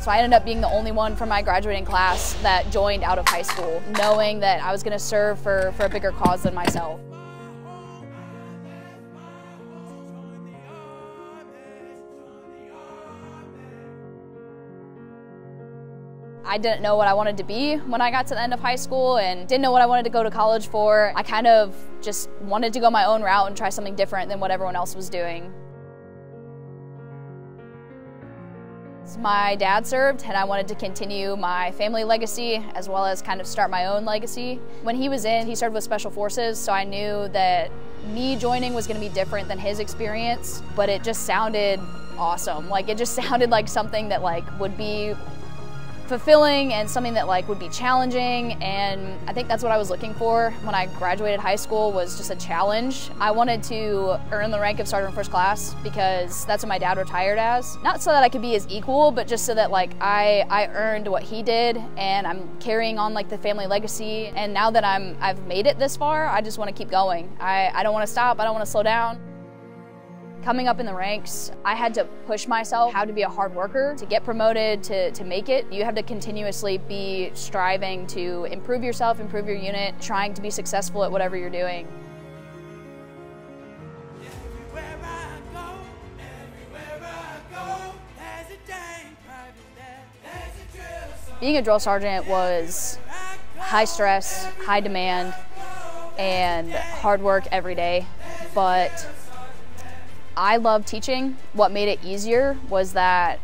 So I ended up being the only one from my graduating class that joined out of high school, knowing that I was going to serve for a bigger cause than myself. I didn't know what I wanted to be when I got to the end of high school and didn't know what I wanted to go to college for. I kind of just wanted to go my own route and try something different than what everyone else was doing. My dad served, and I wanted to continue my family legacy as well as kind of start my own legacy. When he was in, he served with Special Forces, so I knew that me joining was going to be different than his experience, but it just sounded awesome. Like, it just sounded like something that would be fulfilling and something that would be challenging, and I think that's what I was looking for when I graduated high school, was just a challenge. I wanted to earn the rank of Sergeant First Class because that's what my dad retired as. Not so that I could be his equal, but just so that I earned what he did, and I'm carrying on the family legacy. And now that I've made it this far, I just want to keep going. I don't want to stop, I don't want to slow down. Coming up in the ranks, I had to push myself how to be a hard worker, to get promoted, to make it. You have to continuously be striving to improve yourself, improve your unit, trying to be successful at whatever you're doing. Being a drill sergeant was high stress, high demand, and hard work every day, but I love teaching. What made it easier was that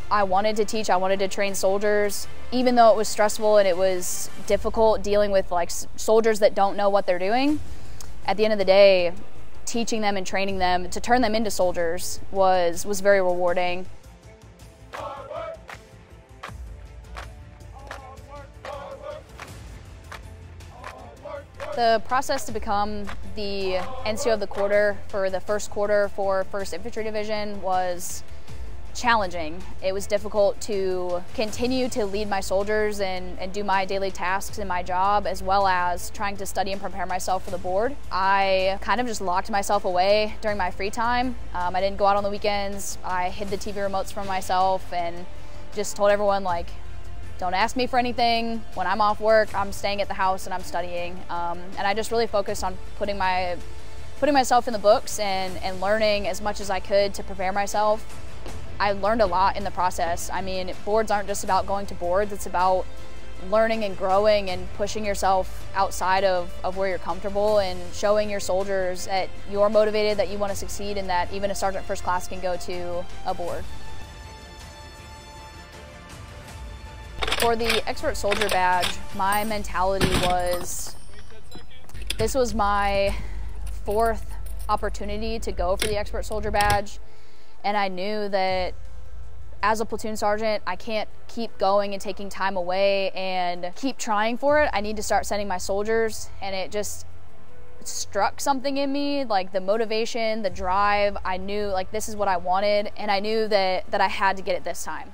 I wanted to teach, I wanted to train soldiers, even though it was stressful and it was difficult dealing with soldiers that don't know what they're doing. At the end of the day, teaching them and training them to turn them into soldiers was very rewarding. The process to become the NCO of the quarter for the first quarter for 1st Infantry Division was challenging. It was difficult to continue to lead my soldiers and do my daily tasks in my job, as well as trying to study and prepare myself for the board. I kind of just locked myself away during my free time. I didn't go out on the weekends. I hid the TV remotes from myself and just told everyone, don't ask me for anything. When I'm off work, I'm staying at the house and I'm studying. And I just really focused on putting myself in the books and learning as much as I could to prepare myself. I learned a lot in the process. I mean, boards aren't just about going to boards, it's about learning and growing and pushing yourself outside of where you're comfortable and showing your soldiers that you're motivated, that you want to succeed, and that even a Sergeant First Class can go to a board. For the Expert Soldier Badge, my mentality was, this was my 4th opportunity to go for the Expert Soldier Badge, and I knew that as a platoon sergeant, I can't keep going and taking time away and keep trying for it. I need to start sending my soldiers, and it just struck something in me, the motivation, the drive. I knew this is what I wanted, and I knew that I had to get it this time.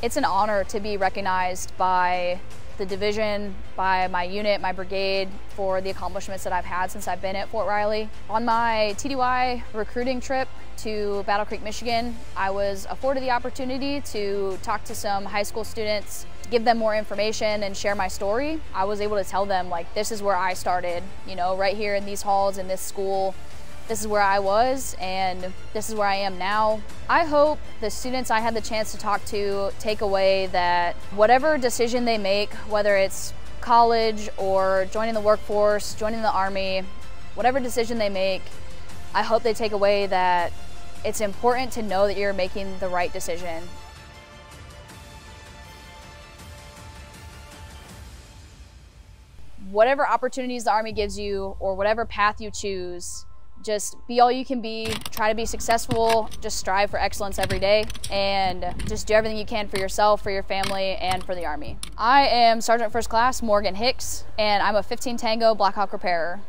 It's an honor to be recognized by the division, by my unit, my brigade, for the accomplishments that I've had since I've been at Fort Riley. On my TDY recruiting trip to Battle Creek, Michigan, I was afforded the opportunity to talk to some high school students, give them more information and share my story. I was able to tell them, this is where I started, right here in these halls in this school. This is where I was, and this is where I am now. I hope the students I had the chance to talk to take away that whatever decision they make, whether it's college or joining the workforce, joining the Army, whatever decision they make, I hope they take away that it's important to know that you're making the right decision. Whatever opportunities the Army gives you or whatever path you choose, just be all you can be, try to be successful, just strive for excellence every day, and just do everything you can for yourself, for your family, and for the Army. I am Sergeant First Class Morgan Hicks, and I'm a 15 Tango Black Hawk repairer.